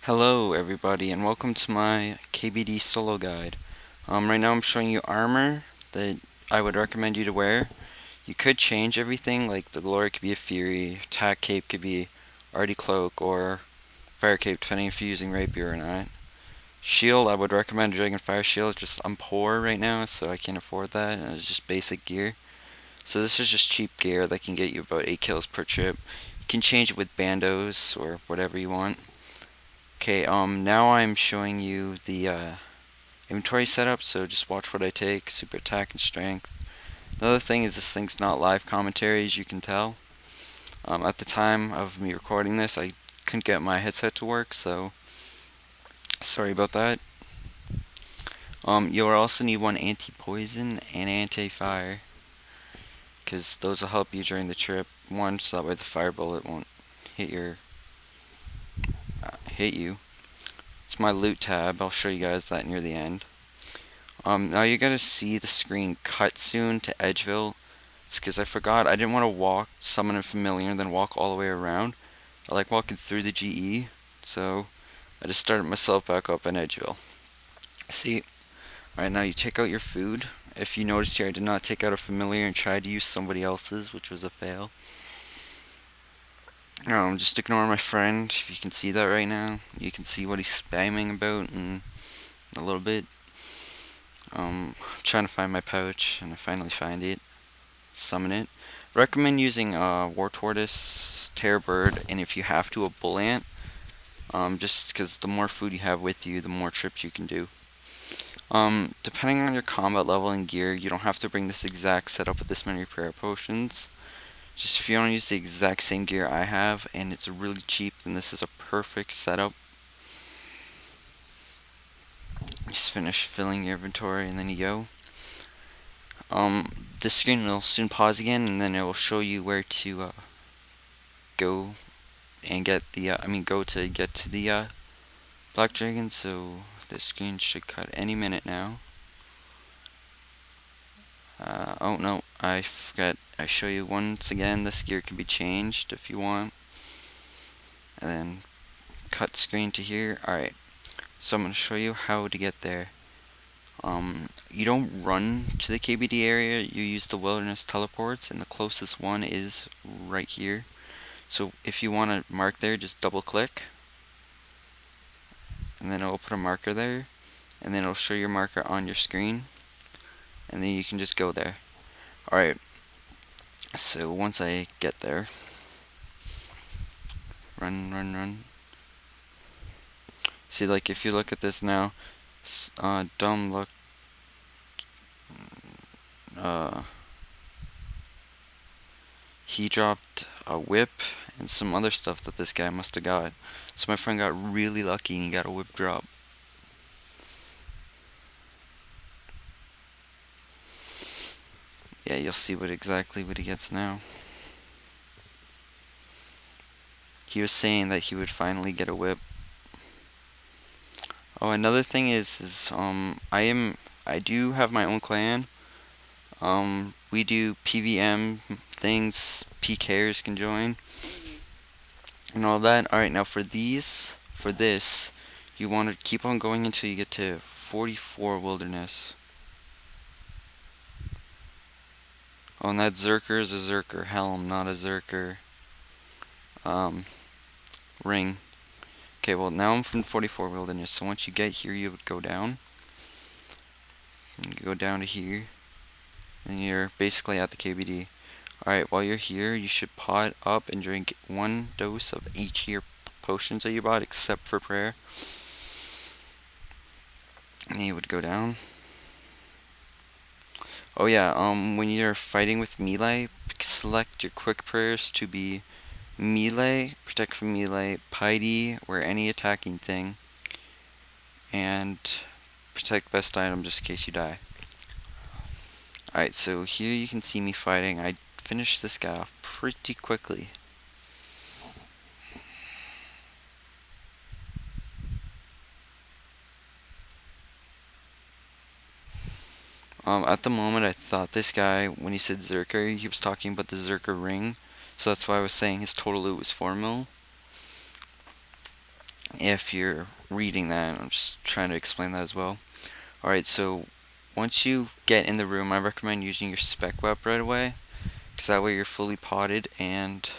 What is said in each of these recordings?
Hello everybody and welcome to my KBD solo guide. Right now I'm showing you armor that I would recommend you to wear. You could change everything, like the glory could be a fury, attack cape could be arty cloak, or fire cape depending if you're using rapier or not. Shield, I would recommend dragonfire shield, just I'm poor right now so I can't afford that and it's just basic gear. So this is just cheap gear that can get you about 8 kills per trip. You can change it with bandos or whatever you want. Okay, now I'm showing you the inventory setup, so just watch what I take, super attack and strength. Another thing is this thing's not live commentary, as you can tell. At the time of me recording this, I couldn't get my headset to work, so sorry about that. You'll also need one anti-poison and anti-fire, because those will help you during the trip. One, so that way the fire bullet won't hit you. It's my loot tab. I'll show you guys that near the end. Now you're gonna see the screen cut soon to Edgeville. It's because I forgot. I didn't want to summon a familiar, and then walk all the way around. I like walking through the GE, so I just started myself back up in Edgeville. See, alright, now you take out your food. If you noticed here, I did not take out a familiar and tried to use somebody else's, which was a fail. Just ignore my friend. If you can see that right now, you can see what he's spamming about in a little bit. I'm trying to find my pouch, and I finally find it. Summon it. Recommend using War Tortoise, Terror Bird, and if you have to, a Bull Ant. Just because the more food you have with you, the more trips you can do. Depending on your combat level and gear, you don't have to bring this exact setup with this many prayer potions. Just if you want to use the exact same gear I have, and it's really cheap, then this is a perfect setup. Just finish filling your inventory and then you go. This screen will soon pause again, and then it will show you where to go and get the go to get to the black dragon. So this screen should cut any minute now. Oh no, I forgot. I show you once again. This gear can be changed if you want, and then cut screen to here. Alright, so I'm going to show you how to get there. You don't run to the KBD area, you use the wilderness teleports, and the closest one is right here. So if you want to mark there, just double click, and then it'll put a marker there, and then it'll show your marker on your screen, and then you can just go there. Alright, so once I get there, run. See, like if you look at this now, dumb luck. He dropped a whip and some other stuff that this guy must have got. So my friend got really lucky and he got a whip drop. Yeah, you'll see exactly what he gets now. He was saying that he would finally get a whip. Oh, another thing is I do have my own clan. We do PVM things, PKers can join, and all that. Alright, now for this, you want to keep on going until you get to 44 wilderness. Oh, and that Zerker is a Zerker helm, not a Zerker ring. Okay, well now I'm from 44 wilderness, so once you get here, you would go down. And you go down to here, and you're basically at the KBD. Alright, while you're here, you should pot up and drink 1 dose of each of your potions that you bought, except for prayer. And you would go down. Oh yeah, when you're fighting with melee, select your quick prayers to be melee, protect from melee, piety, or any attacking thing, and protect best item just in case you die. Alright, so here you can see me fighting. I finished this guy off pretty quickly. At the moment, I thought this guy, when he said Zerker, he was talking about the Zerker ring. So that's why I was saying his total loot was 4 mil. If you're reading that, I'm just trying to explain that as well. Alright, so once you get in the room, I recommend using your spec web right away. Because that way you're fully potted and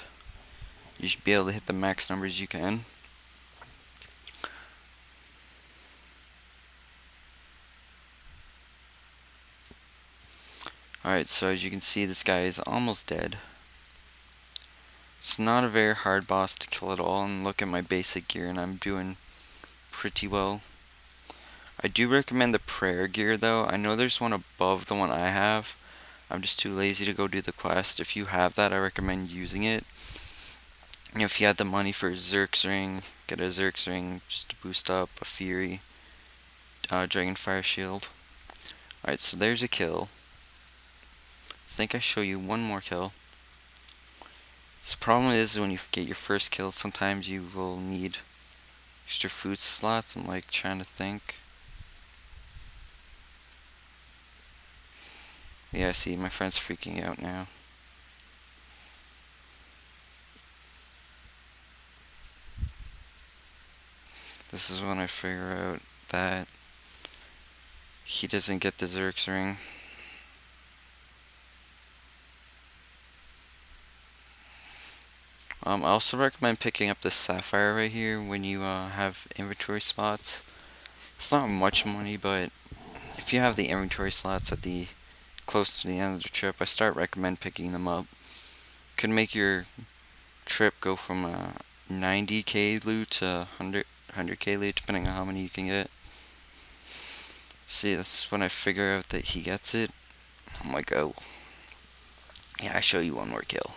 you should be able to hit the max numbers you can. Alright, so as you can see, this guy is almost dead. It's not a very hard boss to kill at all, and look at my basic gear and I'm doing pretty well. I do recommend the prayer gear though. I know there's one above the one I have. I'm just too lazy to go do the quest. If you have that, I recommend using it. If you had the money for a Zerk's ring, get a Zerk's ring just to boost up a Fury, Dragonfire Shield. Alright, so there's a kill. I think I show you one more kill. The problem is when you get your first kill, sometimes you will need extra food slots. I'm like trying to think. Yeah, see, my friend's freaking out now. This is when I figure out that he doesn't get the Zerk's ring. I also recommend picking up this Sapphire right here when you have inventory spots. It's not much money, but if you have the inventory slots at the close to the end of the trip, I start recommend picking them up. Could make your trip go from 90k loot to 100k loot, depending on how many you can get. See, that's when I figure out that he gets it. I'm like, oh, yeah, I show you one more kill.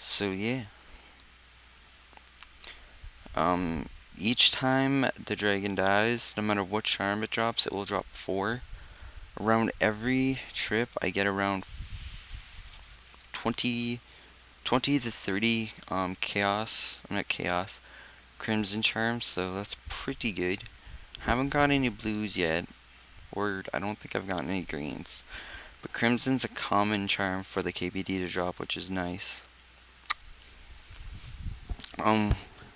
So yeah. Each time the dragon dies, no matter what charm it drops, it will drop 4. Around every trip, I get around 20 to 30 crimson charms, so that's pretty good. Haven't got any blues yet, or I don't think I've gotten any greens. But crimson's a common charm for the KBD to drop, which is nice.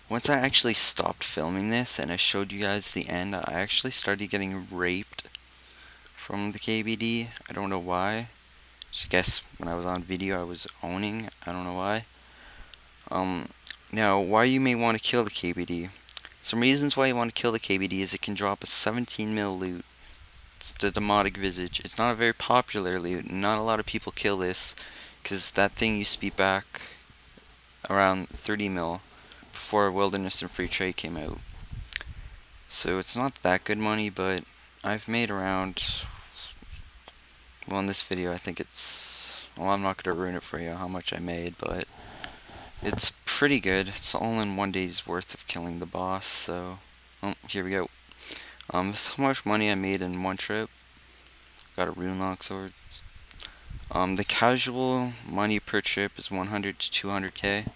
Once I actually stopped filming this and I showed you guys the end, I actually started getting raped from the KBD. I don't know why. Just guess when I was on video I was owning. I don't know why. Now why you may want to kill the KBD. Some reasons why you want to kill the KBD is it can drop a 17 mil loot. It's the Demotic Visage. It's not a very popular loot. Not a lot of people kill this because that thing used to be back around 30 mil before Wilderness and Free Trade came out. So it's not that good money, but I've made around, well, in this video I think it's, well, I'm not going to ruin it for you how much I made, but it's pretty good. It's all in one day's worth of killing the boss, so, oh, here we go. This is how much money I made in one trip. Got a rune lock sword. The casual money per trip is 100 to 200k.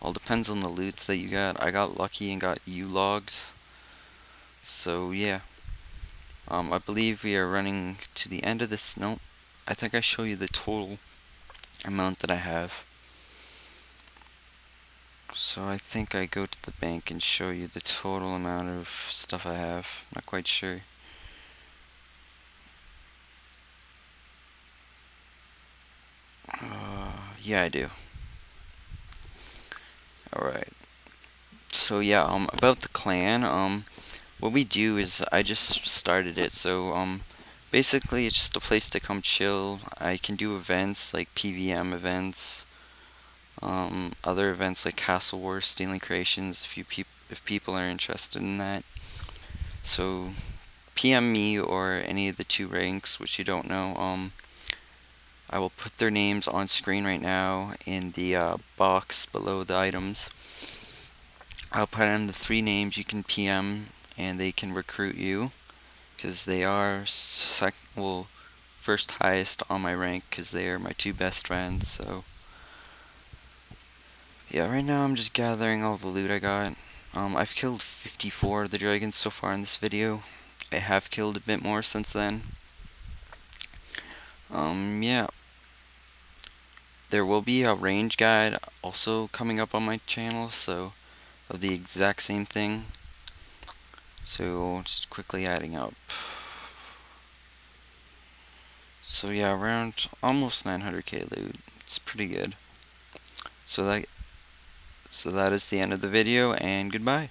All depends on the loots that you got. I got lucky and got U-logs. So yeah. I believe we are running to the end of this. Nope. I think I show you the total amount that I have. So I think I go to the bank and show you the total amount of stuff I have. Not quite sure. Yeah, I do. Alright. So yeah, about the clan, what we do is, I just started it, so, basically it's just a place to come chill. I can do events, like PVM events, other events like Castle Wars, Stealing Creations, if people are interested in that. So, PM me or any of the 2 ranks, which you don't know, I will put their names on screen right now in the box below the items. I'll put in the 3 names you can PM and they can recruit you because they are first highest on my rank because they are my 2 best friends. So yeah, right now I'm just gathering all the loot I got. I've killed 54 of the dragons so far in this video. I have killed a bit more since then. Yeah. There will be a range guide also coming up on my channel, so of the exact same thing. So just quickly adding up. So yeah, around almost 900k loot. It's pretty good. So that is the end of the video, and goodbye.